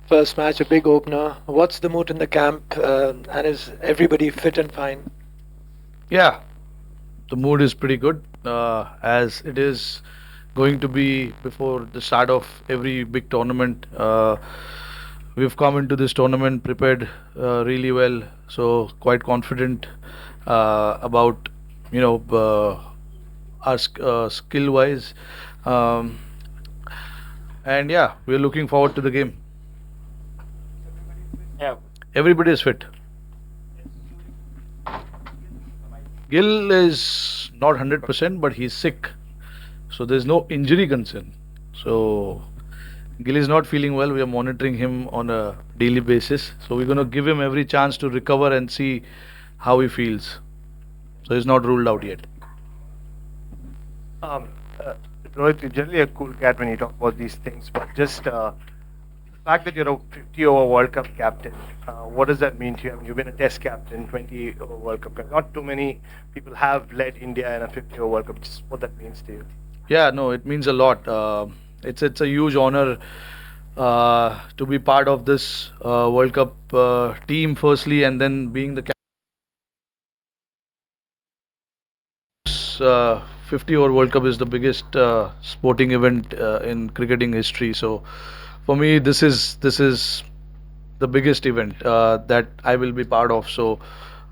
First match, a big opener. What's the mood in the camp? And is everybody fit and fine? Yeah, the mood is pretty good as it is going to be before the start of every big tournament. We've come into this tournament prepared really well, so quite confident about our skill wise, um, and yeah, we're looking forward to the game. Everybody is fit. Gill is not 100%, but he's sick, so there's no injury concern. So Gill is not feeling well. We are monitoring him on a daily basis. So we're going to give him every chance to recover and see how he feels. So he's not ruled out yet. Um, uh, Rohit, you're generally a cool cat when you talk about these things, but just the fact that you're a 50 over World Cup captain, what does that mean to you? I mean, you've been a Test captain, 20 over World Cup captain. Not too many people have led India in a 50 over World Cup. Just what that means to you. Yeah, no, it means a lot. It's a huge honor to be part of this World Cup team, firstly, and then being the uh, 50 over World Cup is the biggest sporting event in cricketing history. So for me, this is the biggest event that I will be part of. So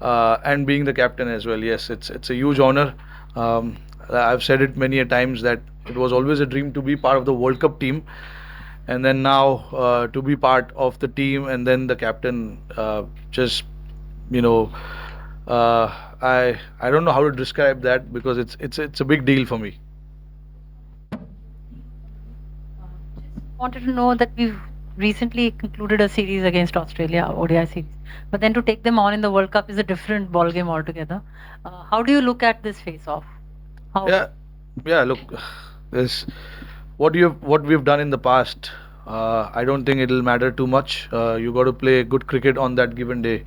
and being the captain as well, yes, it's a huge honor. I've said it many a times that it was always a dream to be part of the World Cup team, and then now to be part of the team and then the captain. Just you know, I don't know how to describe that because it's a big deal for me. Wanted to know that we've recently concluded a series against Australia, ODI series, but then to take them on in the World Cup is a different ball game altogether. How do you look at this face-off? How? Yeah, yeah. Look, this what we've done in the past. I don't think it'll matter too much. You got to play good cricket on that given day.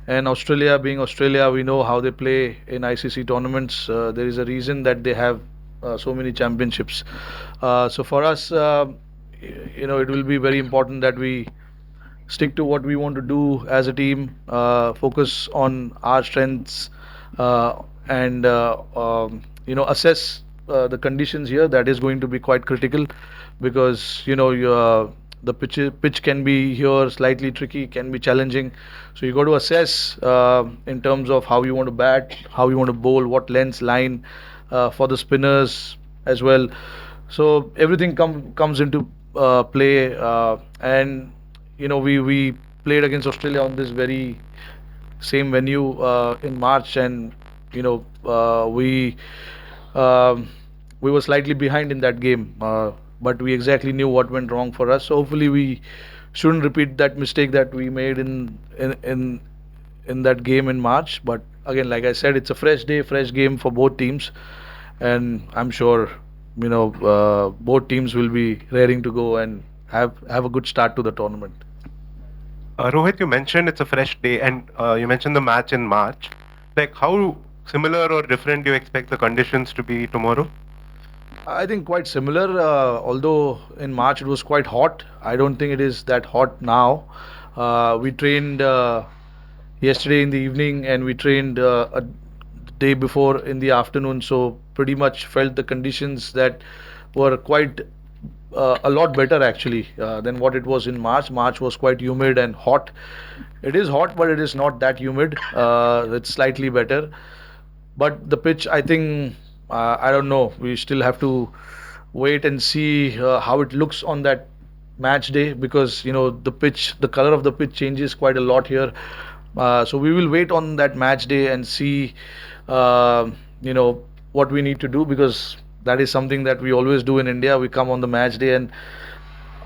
And Australia, being Australia, we know how they play in ICC tournaments. There is a reason that they have so many championships. So for us, it will be very important that we stick to what we want to do as a team, focus on our strengths, and assess the conditions here. That is going to be quite critical because the pitch can be here slightly tricky, can be challenging. So you got to assess in terms of how you want to bat, how you want to bowl, what length, line for the spinners as well. So everything comes into play, and we played against Australia on this very same venue in March, and you know um, we were slightly behind in that game, but we exactly knew what went wrong for us. So hopefully we shouldn't repeat that mistake that we made in that game in March. But again, like I said, it's a fresh day, fresh game for both teams, and I'm sure both teams will be raring to go and have a good start to the tournament. Rohit, you mentioned it's a fresh day, and you mentioned the match in March. Like, how similar or different do you expect the conditions to be tomorrow? I think quite similar, although in March it was quite hot. I don't think it is that hot now. We trained yesterday in the evening and we trained a day before in the afternoon, so pretty much felt the conditions that were quite a lot better actually than what it was in March. March was quite humid and hot. It is hot, but it is not that humid. It's slightly better. But the pitch, I think, I don't know. We still have to wait and see how it looks on that match day because the pitch, the color of the pitch changes quite a lot here. So we will wait on that match day and see, uh, what we need to do because that is something that we always do in India. We come on the match day and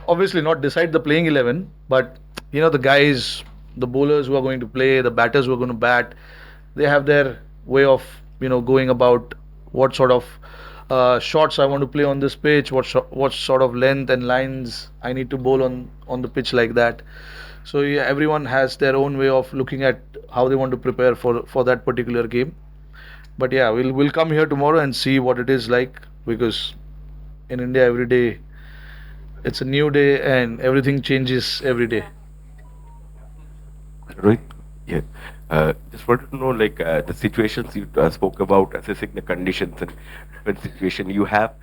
obviously not decide the playing 11, but the guys, the bowlers who are going to play, the batters who are going to bat, they have their way of going about what sort of shots I want to play on this pitch, what sort of length and lines I need to bowl on the pitch like that. So yeah, everyone has their own way of looking at how they want to prepare for that particular game. But yeah, we'll come here tomorrow and see what it is like because in India every day It's a new day and everything changes every day. Rohit, yeah. Just wanted to know, like, the situations you spoke about, assessing the conditions and different situation. You have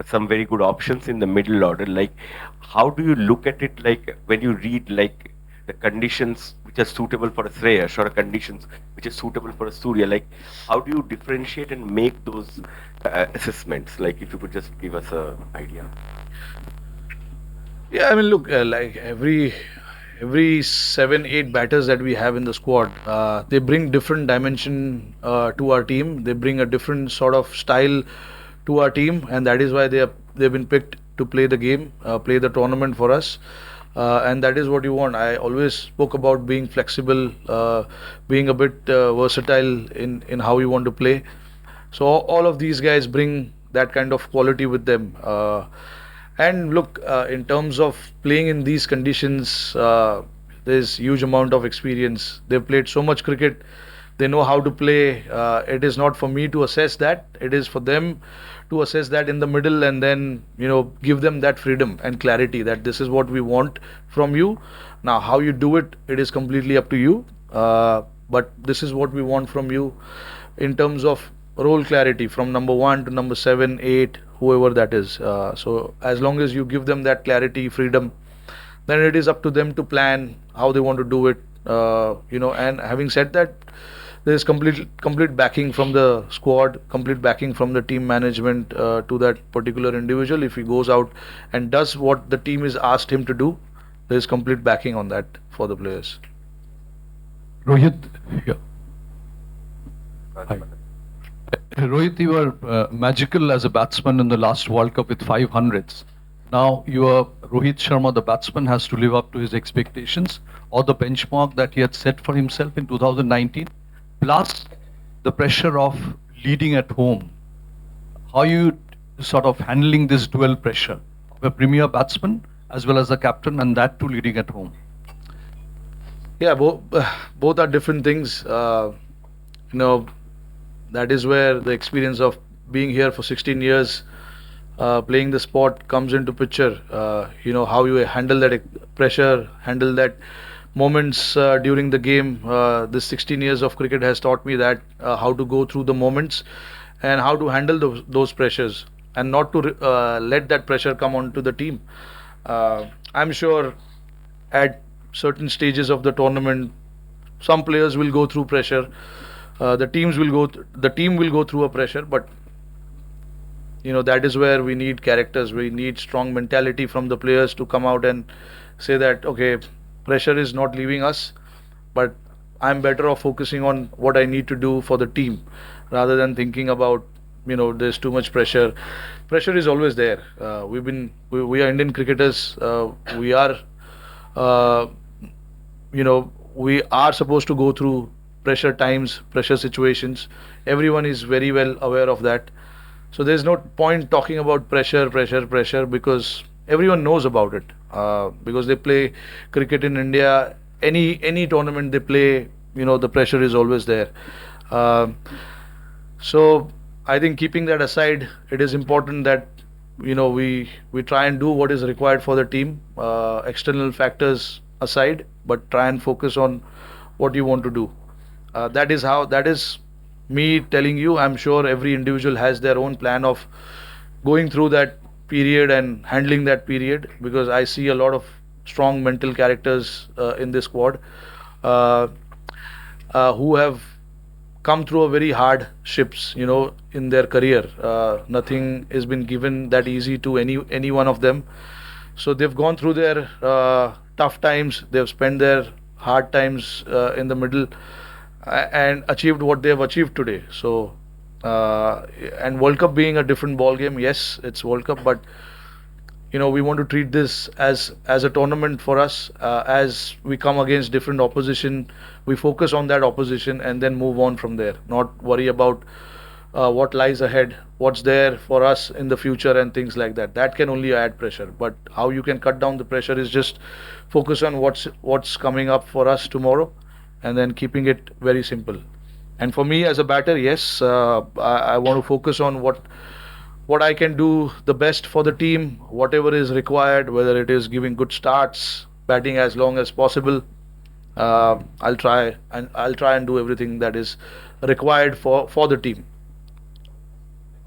some very good options in the middle order. Like, how do you look at it? Like, when you read like the conditions which are suitable for a Shreyas or conditions which are suitable for a Surya. Like, how do you differentiate and make those assessments? Like, if you could just give us a idea. Yeah, I mean, look, like every 7, 8 batters that we have in the squad, they bring different dimension to our team. They bring a different sort of style to our team, and that is why they've been picked to play the game, play the tournament for us. And that is what you want. I always spoke about being flexible, being a bit versatile in how you want to play. So all of these guys bring that kind of quality with them. And look, in terms of playing in these conditions, there's huge amount of experience. They've played so much cricket. They know how to play. It is not for me to assess that. It is for them to assess that in the middle, and then give them that freedom and clarity that this is what we want from you. Now, how you do it, it is completely up to you. But this is what we want from you in terms of role clarity from number one to number 7, 8, whoever that is. So as long as you give them that clarity, freedom, then it is up to them to plan how they want to do it. And having said that, there is complete backing from the squad, complete backing from the team management to that particular individual. If he goes out and does what the team is asked him to do, there is complete backing on that for the players. Rohit, yeah. Hi. Rohit, you were magical as a batsman in the last World Cup with 500s. Now Rohit Sharma, the batsman, has to live up to his expectations or the benchmark that he had set for himself in 2019, plus the pressure of leading at home. How are you sort of handling this dual pressure of a premier batsman as well as the captain, and that too leading at home? Yeah, both are different things. That is where the experience of being here for 16 years, playing the sport comes into picture. How you handle that pressure, handle that moments during the game. This 16 years of cricket has taught me that how to go through the moments and how to handle those pressures and not to let that pressure come onto the team. I'm sure at certain stages of the tournament, some players will go through pressure. The team will go through a pressure, but that is where we need characters. We need strong mentality from the players to come out and say that, okay, pressure is not leaving us, but I'm better off focusing on what I need to do for the team rather than thinking about there's too much pressure. Pressure is always there. We are Indian cricketers. We are we are supposed to go through pressure times, pressure situations. Everyone is very well aware of that. So there's no point talking about pressure, because everyone knows about it. Because they play cricket in India, any tournament they play, the pressure is always there. So I think keeping that aside, it is important that we try and do what is required for the team, external factors aside, but try and focus on what you want to do. That is me telling you. I'm sure every individual has their own plan of going through that period and handling that period, because I see a lot of strong mental characters in this squad who have come through a very hard ships in their career. Nothing has been given that easy to any one of them. So they've gone through their tough times, they've spent their hard times in the middle, and achieved what they have achieved today. So and World Cup being a different ball game, yes, it's World Cup, but we want to treat this as a tournament for us. As we come against different opposition, we focus on that opposition and then move on from there, not worry about what lies ahead, what's there for us in the future and things like that. That can only add pressure, but how you can cut down the pressure is just focus on what's coming up for us tomorrow, and then keeping it very simple. And for me as a batter, yes, I want to focus on what what I can do the best for the team, whatever is required, whether it is giving good starts, batting as long as possible. I'll try and do everything that is required for the team.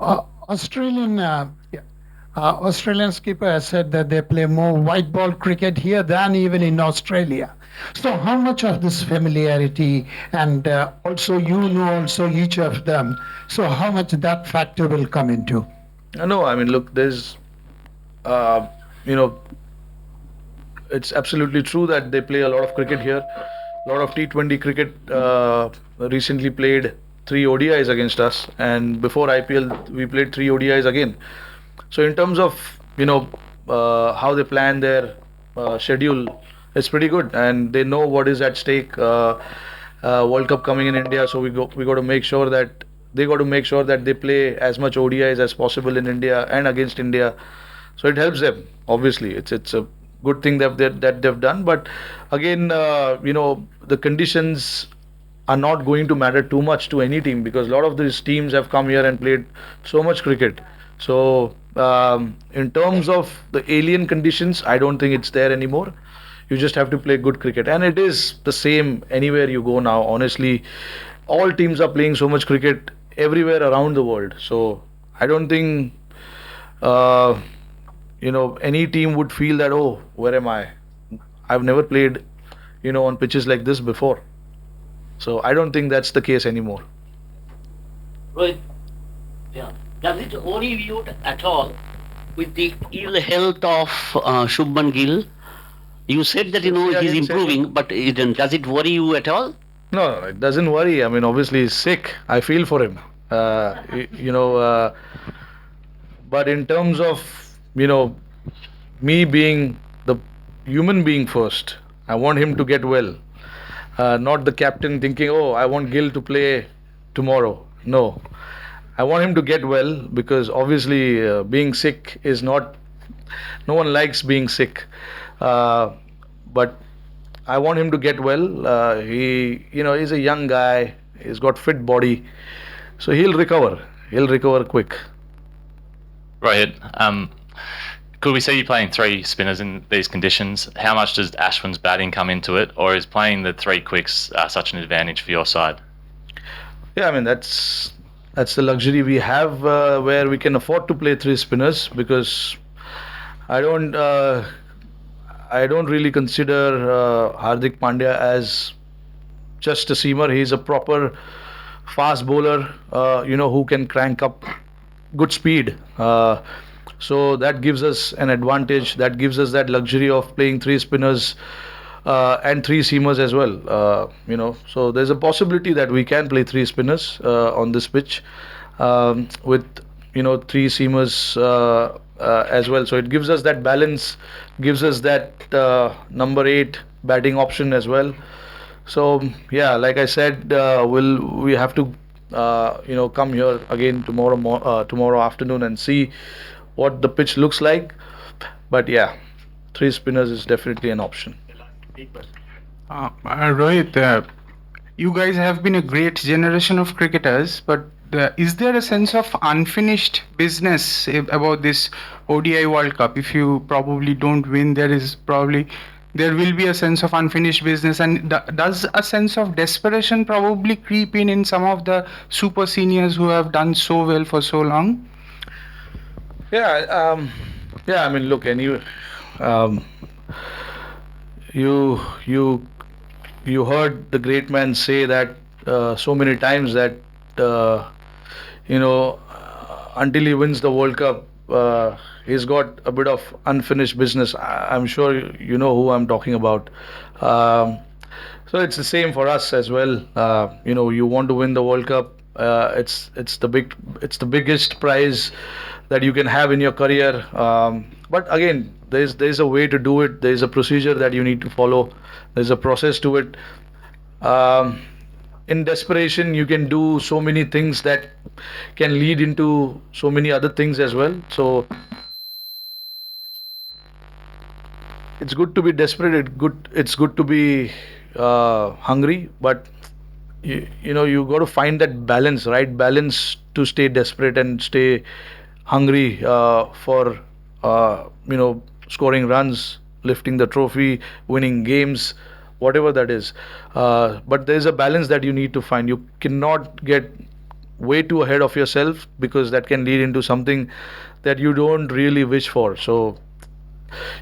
Australian yeah. Australian skipper has said that they play more white ball cricket here than even in Australia. So how much of this familiarity, and also also each of them, so how much that factor will come into? No, I mean, look, there's, uh, you know, it's absolutely true that they play a lot of cricket here. A lot of T20 cricket. Recently played 3 ODIs against us, and before IPL we played 3 ODIs again. So in terms of how they plan their schedule, it's pretty good, and they know what is at stake. World Cup coming in India, so we got to make sure that they got to make sure that they play as much ODIs as possible in India and against India. So it helps them. Obviously, it's a good thing that they've done. But again, the conditions are not going to matter too much to any team, because a lot of these teams have come here and played so much cricket. So in terms of the alien conditions, I don't think it's there anymore. You just have to play good cricket, and it is the same anywhere you go now. Honestly, all teams are playing so much cricket everywhere around the world. So I don't think uh, any team would feel that, oh, where am I? I've never played on pitches like this before. So I don't think that's the case anymore. Right. Yeah. Does it worry you at all with the ill health of Shubman Gill? You said that Yeah, he's again, say improving, but does it worry you at all? No, it doesn't worry. I mean, obviously he's sick. I feel for him. But in terms of me being the human being first, I want him to get well. Not the captain thinking, oh, I want Gill to play tomorrow. No, I want him to get well, because obviously being sick is not. No one likes being sick, but I want him to get well. He's a young guy. He's got fit body, so he'll recover. He'll recover quick. Rohit, could we see you playing 3 spinners in these conditions? How much does Ashwin's batting come into it, or is playing the 3 quicks such an advantage for your side? Yeah, I mean that's the luxury we have, where we can afford to play 3 spinners, because I don't uh, I don't really consider Hardik Pandya as just a seamer. He's a proper fast bowler, who can crank up good speed. So that gives us an advantage. That gives us that luxury of playing 3 spinners and 3 seamers as well. So there's a possibility that we can play 3 spinners on this pitch, with 3 seamers as well. So it gives us that balance, gives us that number 8 batting option as well. So yeah, like I said, we have to come here again tomorrow afternoon and see what the pitch looks like. But yeah, 3 spinners is definitely an option. Rohit, you guys have been a great generation of cricketers, but is there a sense of unfinished business about this ODI World Cup? If you probably don't win, there will be a sense of unfinished business, and does a sense of desperation probably creep in some of the super seniors who have done so well for so long? Yeah, I mean, look, um, you you heard the great man say that so many times, that until he wins the World Cup, he's got a bit of unfinished business. I'm sure you know who I'm talking about. So it's the same for us as well. You want to win the World Cup. It's the biggest prize that you can have in your career. But again, there's a way to do it. There's a procedure that you need to follow. There's a process to it. In desperation, you can do so many things that can lead into so many other things as well. So it's good to be desperate. It's good to be hungry, but you got to find that balance, right balance, to stay desperate and stay hungry for scoring runs, lifting the trophy, winning games, whatever that is. But there is a balance that you need to find. You cannot get way too ahead of yourself, because that can lead into something that you don't really wish for. So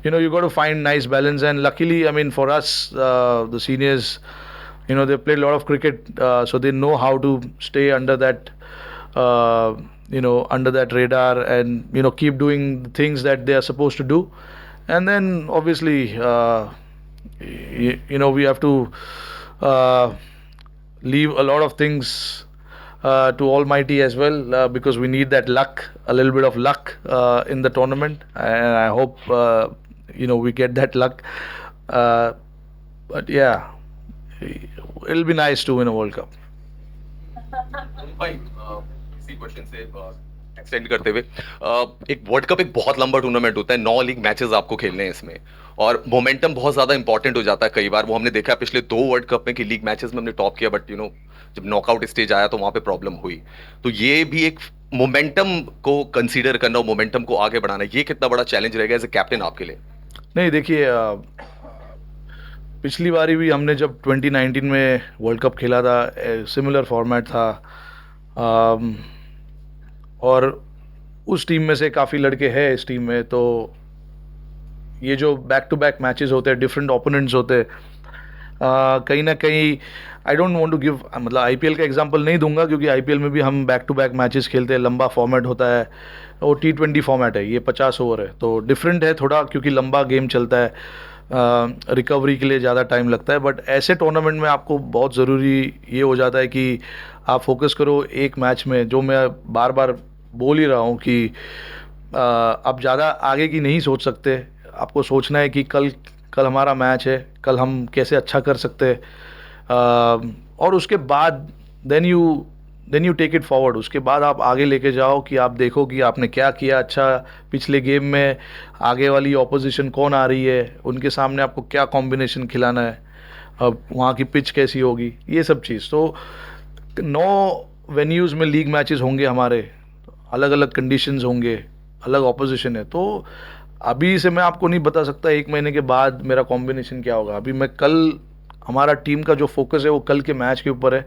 you got to find nice balance. And luckily, I mean, for us, the seniors, they played a lot of cricket, so they know how to stay under that under that radar, and keep doing the things that they are supposed to do. And then obviously, we have to uh, leave a lot of things to Almighty as well, because we need that luck, a little bit of luck in the tournament, and I hope we get that luck. Uh, but yeah, it'll be nice to win a World Cup. भाई इसी question से extend करते हुए एक world cup एक बहुत लंबा tournament होता है, 9 लीग मैचेस आपको खेलने हैं इसमें, और मोमेंटम बहुत ज्यादा इंपॉर्टेंट हो जाता है कई बार। वो हमने देखा है पिछले 2 वर्ल्ड कप में कि लीग मैचेस में हमने टॉप किया, बट जब नॉकआउट स्टेज आया तो वहां पे प्रॉब्लम हुई। तो ये भी एक मोमेंटम को कंसीडर करना और मोमेंटम को आगे बढ़ाना, ये कितना बड़ा चैलेंज रहेगा एज ए कैप्टन आपके लिए? नहीं, देखिए, पिछली बारी भी हमने जब 2019 में वर्ल्ड कप खेला था, सिमिलर फॉर्मेट था, और उस टीम में से काफ़ी लड़के हैं इस टीम में। तो ये जो बैक टू बैक मैचेस होते हैं, डिफरेंट ओपोनेंट्स होते हैं, कहीं ना कहीं I don't want to give, मतलब आईपीएल का एग्जांपल नहीं दूंगा, क्योंकि आईपीएल में भी हम बैक टू बैक मैचेस खेलते हैं, लंबा फॉर्मेट होता है, और T20 फॉर्मेट है, ये 50 ओवर है, तो डिफरेंट है थोड़ा, क्योंकि लंबा गेम चलता है, रिकवरी के लिए ज़्यादा टाइम लगता है। बट ऐसे टूर्नामेंट में आपको बहुत ज़रूरी ये हो जाता है कि आप फोकस करो एक मैच में, जो मैं बार बार बोल ही रहा हूँ कि आप ज़्यादा आगे की नहीं सोच सकते। आपको सोचना है कि कल हमारा मैच है, कल हम कैसे अच्छा कर सकते हैं, और उसके बाद then you take it forward. उसके बाद आप आगे लेके जाओ कि आप देखो कि आपने क्या किया अच्छा पिछले गेम में, आगे वाली ऑपोजिशन कौन आ रही है, उनके सामने आपको क्या कॉम्बिनेशन खिलाना है, अब वहाँ की पिच कैसी होगी, ये सब चीज़। तो 9 वेन्यूज़ में लीग मैचेस होंगे हमारे, अलग अलग कंडीशंस होंगे, अलग ऑपोजिशन है। तो अभी से मैं आपको नहीं बता सकता 1 महीने के बाद मेरा कॉम्बिनेशन क्या होगा। अभी मैं कल, हमारा टीम का जो फोकस है वो कल के मैच के ऊपर है,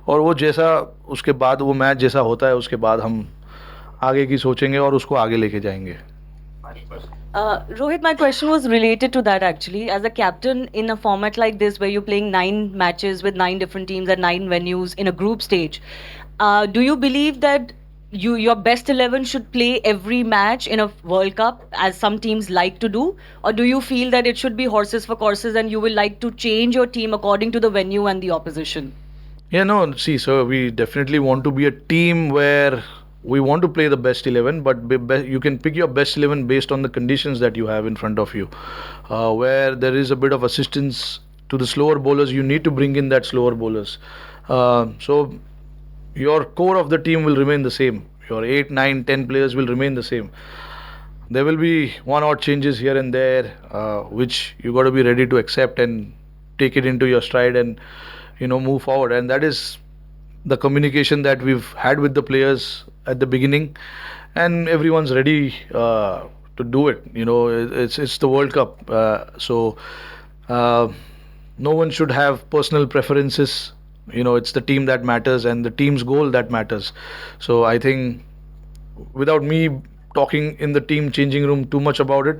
और वो जैसा उसके बाद वो मैच जैसा होता है, उसके बाद हम आगे की सोचेंगे और उसको आगे लेके जाएंगे। Rohit, my question was related to that actually. As a captain in a format like this, where you're playing 9 matches with 9 different teams at 9 venues in a group stage, do you believe that your best 11 should play every match in a World Cup, as some teams like to do, or do you feel that it should be horses for courses and you will like to change your team according to the venue and the opposition? Yeah, no, see, so we definitely want to be a team where we want to play the best 11, but you can pick your best 11 based on the conditions that you have in front of you. Where there is a bit of assistance to the slower bowlers, you need to bring in that slower bowlers. So your core of the team will remain the same. Your 8, 9, 10 players will remain the same. There will be one odd changes here and there, which you got to be ready to accept and take it into your stride and move forward. And that is the communication that we've had with the players at the beginning, and everyone's ready to do it. It's the World Cup, so no one should have personal preferences. It's the team that matters and the team's goal that matters. So I think, without me talking in the team changing room too much about it,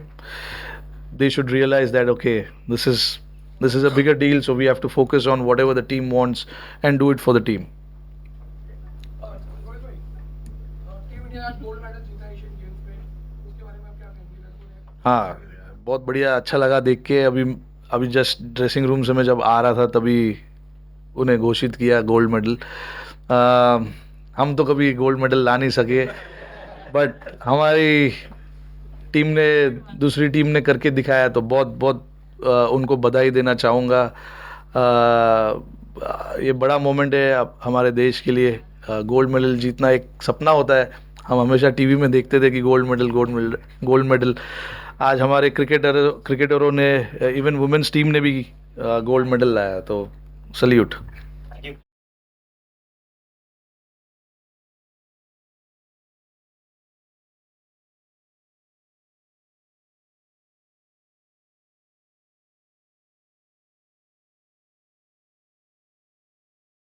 they should realize that okay, this is a bigger deal, so we have to focus on whatever the team wants and do it for the team. हाँ, बहुत बढ़िया, अच्छा लगा देख के। अभी just dressing room से मैं जब आ रहा था, तभी उन्हें घोषित किया गोल्ड मेडल। हम तो कभी गोल्ड मेडल ला नहीं सके, बट हमारी टीम ने, दूसरी टीम ने करके दिखाया, तो बहुत बहुत उनको बधाई देना चाहूँगा। ये बड़ा मोमेंट है हमारे देश के लिए। गोल्ड मेडल जीतना एक सपना होता है, हम हमेशा टीवी में देखते थे कि गोल्ड मेडल। आज हमारे क्रिकेटरों ने, इवन वुमेन्स टीम ने भी गोल्ड मेडल लाया, तो सल्यूट।